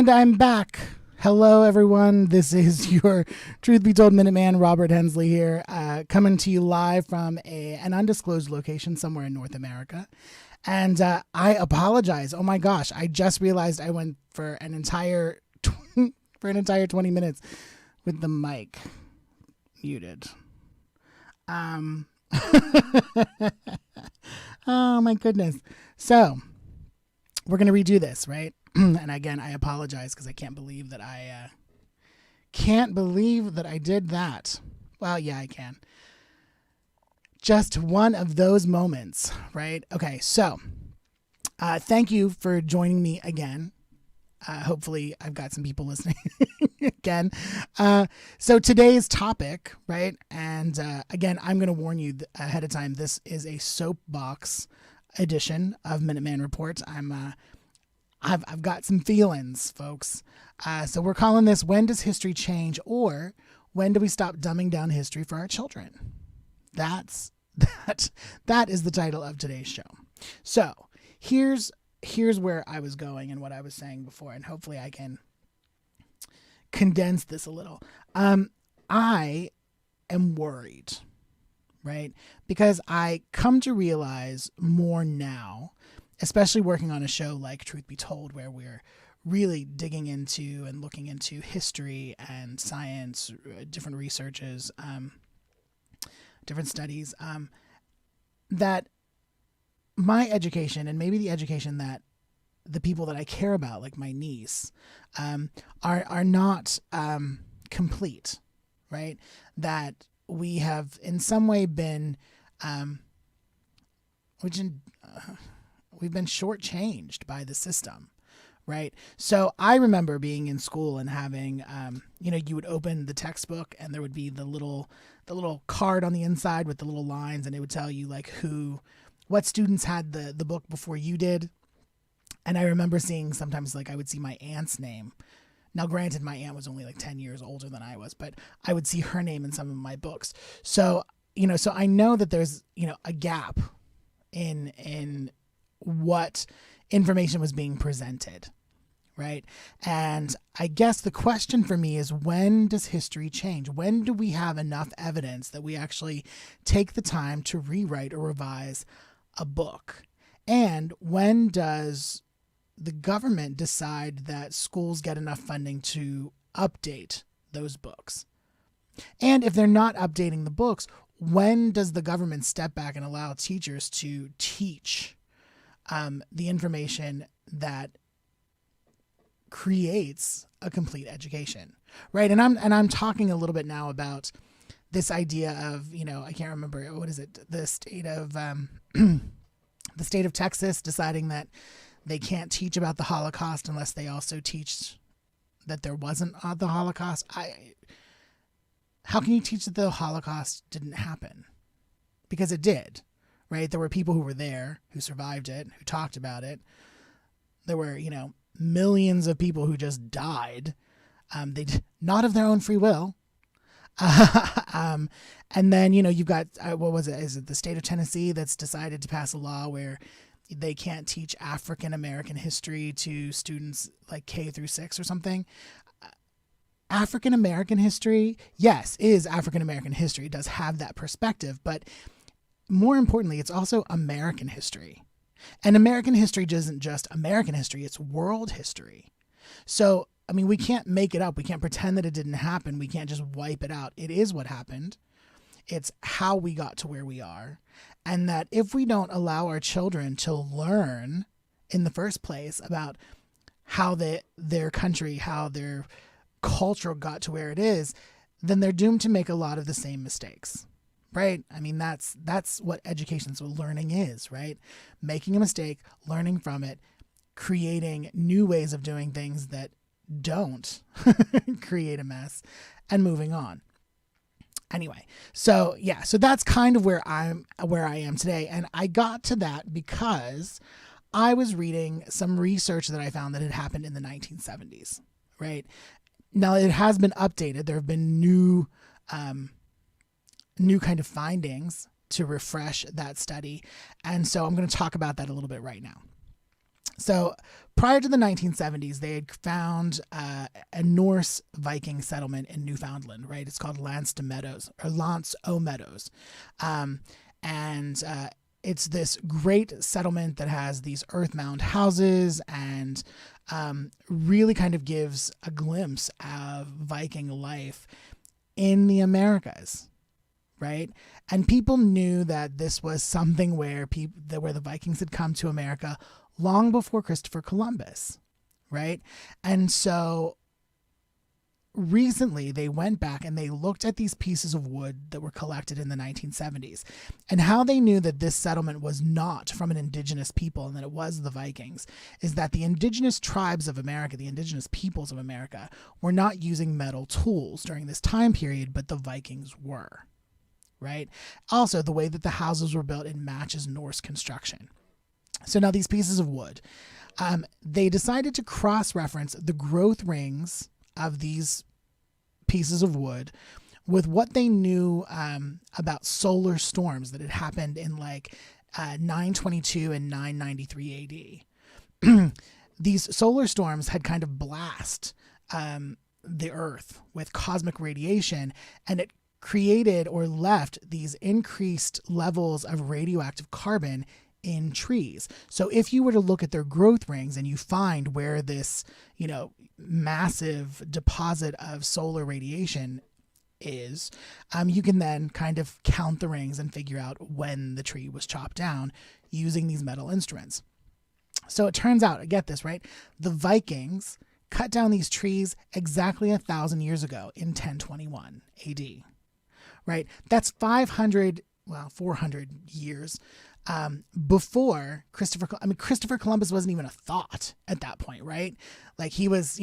And I'm back. Hello, everyone. This is your Truth Be Told Minuteman, Robert Hensley here, coming to you live from an undisclosed location somewhere in North America. And I apologize. Oh my gosh, I just realized I went for an entire 20 minutes with the mic muted. Oh my goodness. So we're going to redo this, right? And again, I apologize because I can't believe that I did that. Well, yeah, I can. Just one of those moments, right? Okay, so thank you for joining me again. Hopefully I've got some people listening again. So today's topic, right? And again, I'm going to warn you ahead of time. This is a soapbox edition of Minuteman Report. I've got some feelings, folks. So we're calling this "When Does History Change?" or "When Do We Stop Dumbing Down History for Our Children?" That is the title of today's show. So here's where I was going and what I was saying before, and hopefully I can condense this a little. I am worried, right? Because I come to realize more now, especially working on a show like Truth Be Told, where we're really digging into and looking into history and science, different researches, different studies, that my education, and maybe the education that the people that I care about, like my niece, are not complete, right? That we have in some way been, we've been shortchanged by the system, right? So I remember being in school and having, you would open the textbook and there would be the little card on the inside with the little lines, and it would tell you like what students had the book before you did. And I remember seeing sometimes, like, I would see my aunt's name. Now, granted, my aunt was only like 10 years older than I was, but I would see her name in some of my books. So, so I know that there's, a gap in what information was being presented, right? And I guess the question for me is, when does history change? When do we have enough evidence that we actually take the time to rewrite or revise a book? And when does the government decide that schools get enough funding to update those books? And if they're not updating the books, when does the government step back and allow teachers to teach the information that creates a complete education, right? And I'm talking a little bit now about this idea of, I can't remember, what is it? The state of the state of Texas deciding that they can't teach about the Holocaust unless they also teach that there wasn't the Holocaust. How can you teach that the Holocaust didn't happen? Because it did, right? There were people who were there, who survived it, who talked about it. There were, millions of people who just died. They not of their own free will. And then, you've got, what was it? Is it the state of Tennessee that's decided to pass a law where they can't teach African American history to students like K through 6 or something? African American history, yes, is African American history. It does have that perspective, but more importantly, it's also American history. And American history isn't just American history, it's world history. So, we can't make it up. We can't pretend that it didn't happen. We can't just wipe it out. It is what happened. It's how we got to where we are. And that if we don't allow our children to learn in the first place about how their country, how their culture got to where it is, then they're doomed to make a lot of the same mistakes, right? That's what education, so learning is, right? Making a mistake, learning from it, creating new ways of doing things that don't create a mess, and moving on. Anyway, so that's kind of where I am today. And I got to that because I was reading some research that I found that had happened in the 1970s, right? Now it has been updated. There have been new kind of findings to refresh that study. And so I'm going to talk about that a little bit right now. So prior to the 1970s, they had found a Norse Viking settlement in Newfoundland, right? It's called Lance o Meadows. And it's this great settlement that has these earth mound houses and really kind of gives a glimpse of Viking life in the Americas, right? And people knew that this was something where the Vikings had come to America long before Christopher Columbus, right? And so recently they went back and they looked at these pieces of wood that were collected in the 1970s, and how they knew that this settlement was not from an indigenous people and that it was the Vikings is that the indigenous tribes of America, the indigenous peoples of America, were not using metal tools during this time period, but the Vikings were, right? Also, the way that the houses were built, it matches Norse construction. So now these pieces of wood, they decided to cross-reference the growth rings of these pieces of wood with what they knew about solar storms that had happened in 922 and 993 AD. These solar storms had kind of blast the earth with cosmic radiation, and it created or left these increased levels of radioactive carbon in trees. So if you were to look at their growth rings and you find where this, massive deposit of solar radiation is, you can then kind of count the rings and figure out when the tree was chopped down using these metal instruments. So it turns out, get this, right? The Vikings cut down these trees exactly 1,000 years ago in 1021 AD, right? That's 400 years before Christopher Columbus wasn't even a thought at that point, right? Like he was,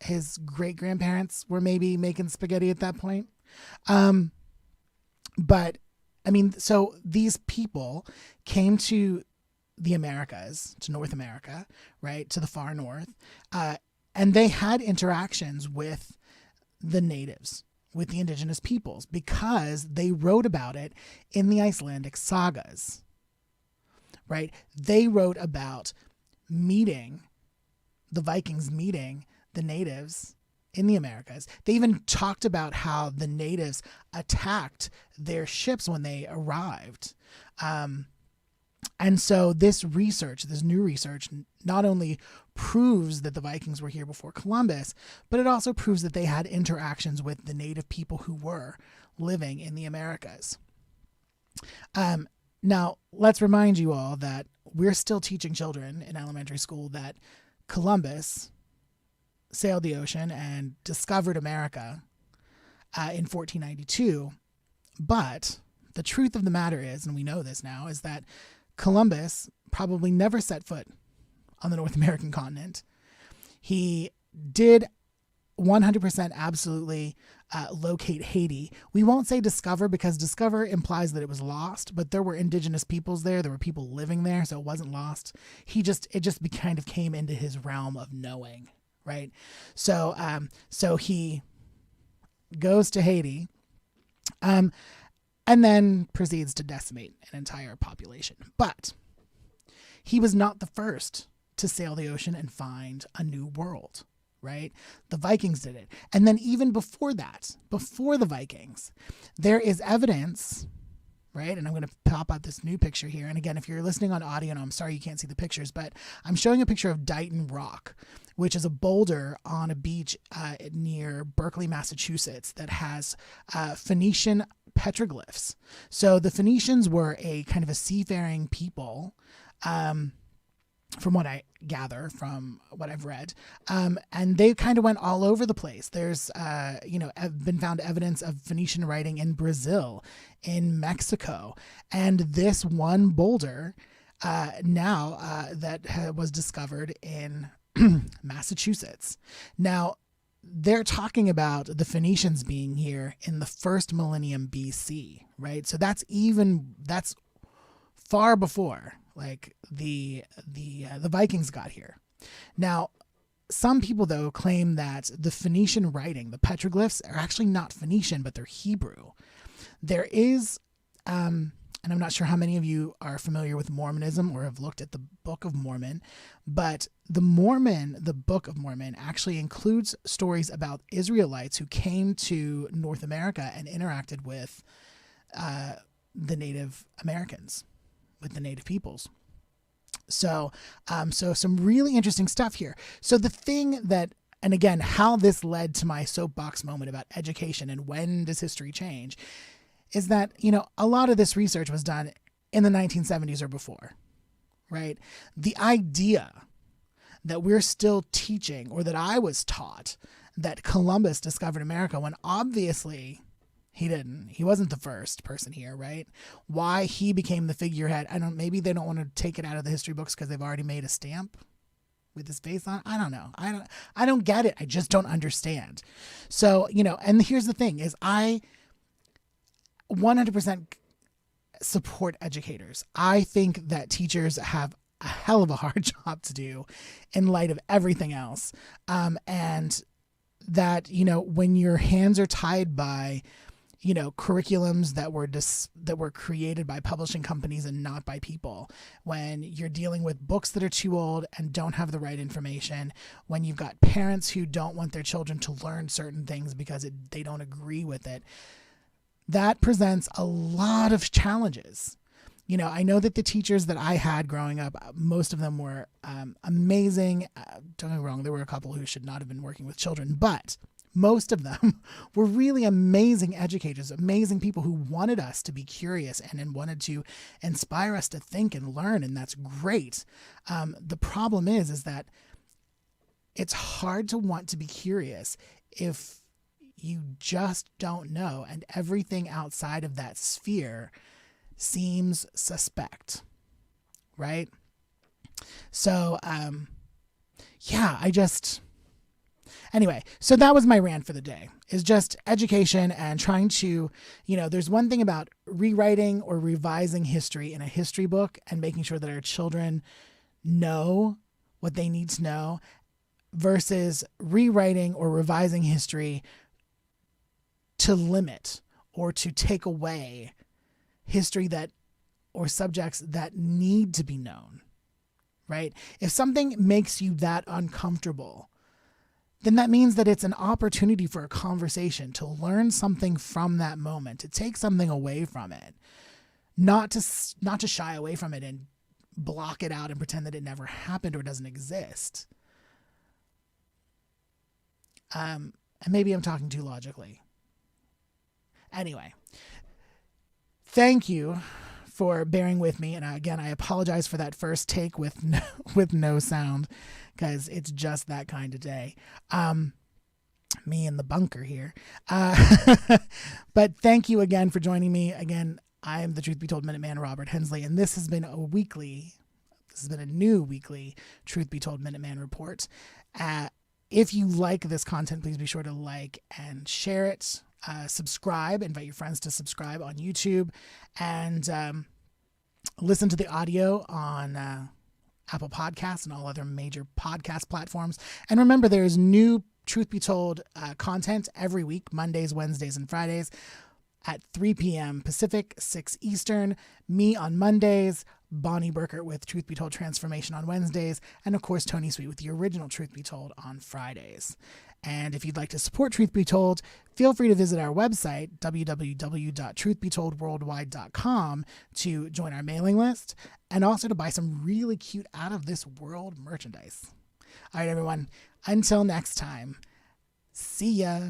his great grandparents were maybe making spaghetti at that point. But so these people came to the Americas, to North America, right? To the far north. And they had interactions with the natives, with the indigenous peoples, because they wrote about it in the Icelandic sagas, right? They wrote about the Vikings meeting the natives in the Americas. They even talked about how the natives attacked their ships when they arrived. And so this new research, not only proves that the Vikings were here before Columbus, but it also proves that they had interactions with the native people who were living in the Americas. Now, let's remind you all that we're still teaching children in elementary school that Columbus sailed the ocean and discovered America in 1492. But the truth of the matter is, and we know this now, is that Columbus probably never set foot on the North American continent. He did 100% absolutely locate Haiti. We won't say discover, because discover implies that it was lost, but there were indigenous peoples there. There were people living there, so it wasn't lost. It just kind of came into his realm of knowing, right? So he goes to Haiti, and then proceeds to decimate an entire population. But he was not the first to sail the ocean and find a new world, right? The Vikings did it. And then even before that, before the Vikings, there is evidence, right? And I'm going to pop out this new picture here. And again, if you're listening on audio, and I'm sorry you can't see the pictures, but I'm showing a picture of Dighton Rock, which is a boulder on a beach near Berkeley, Massachusetts, that has Phoenician petroglyphs. So the Phoenicians were a kind of a seafaring people, from what I gather, from what I've read. And they kind of went all over the place. There's, been found evidence of Phoenician writing in Brazil, in Mexico. And this one boulder that was discovered in Massachusetts. Now, they're talking about the Phoenicians being here in the first millennium BC, right? So that's far before the Vikings got here. Now, some people though claim that the Phoenician writing, the petroglyphs, are actually not Phoenician, but they're Hebrew. There is and I'm not sure how many of you are familiar with Mormonism or have looked at the Book of Mormon, but the Book of Mormon actually includes stories about Israelites who came to North America and interacted with the Native Americans, with the Native peoples. So some really interesting stuff here. So the thing that, and again, how this led to my soapbox moment about education and when does history change, is that, a lot of this research was done in the 1970s or before, right? The idea that we're still teaching, or that I was taught, that Columbus discovered America when obviously he didn't. He wasn't the first person here, right? Why he became the figurehead, maybe they don't want to take it out of the history books because they've already made a stamp with his face on. I don't know. I don't get it. I just don't understand. So, and here's the thing is I 100% support educators. I think that teachers have a hell of a hard job to do in light of everything else. And that, when your hands are tied by, curriculums that were created by publishing companies and not by people, when you're dealing with books that are too old and don't have the right information, when you've got parents who don't want their children to learn certain things because they don't agree with it, that presents a lot of challenges. I know that the teachers that I had growing up, most of them were amazing. Don't get me wrong, there were a couple who should not have been working with children, but most of them were really amazing educators, amazing people who wanted us to be curious and wanted to inspire us to think and learn, and that's great. The problem is that it's hard to want to be curious if you just don't know, and everything outside of that sphere seems suspect, right? So, anyway, so that was my rant for the day, is just education and trying to, there's one thing about rewriting or revising history in a history book and making sure that our children know what they need to know versus rewriting or revising history to limit or to take away history or subjects that need to be known, right? If something makes you that uncomfortable, then that means that it's an opportunity for a conversation to learn something from that moment, to take something away from it, not to shy away from it and block it out and pretend that it never happened or doesn't exist. And maybe I'm talking too logically. Anyway, thank you for bearing with me. And again, I apologize for that first take with no sound, because it's just that kind of day. Me in the bunker here. But thank you again for joining me. Again, I am the Truth Be Told Minuteman, Robert Hensley, and this has been a new weekly Truth Be Told Minuteman report. If you like this content, please be sure to like and share it. Subscribe, invite your friends to subscribe on YouTube, and listen to the audio on Apple Podcasts and all other major podcast platforms. And remember, there is new Truth Be Told content every week, Mondays, Wednesdays, and Fridays at 3 p.m. Pacific, 6 Eastern. Me on Mondays, Bonnie Burkert with Truth Be Told Transformation on Wednesdays, and of course Tony Sweet with the original Truth Be Told on Fridays. And if you'd like to support Truth Be Told, feel free to visit our website, www.truthbetoldworldwide.com, to join our mailing list and also to buy some really cute out-of-this-world merchandise. All right, everyone, until next time, see ya.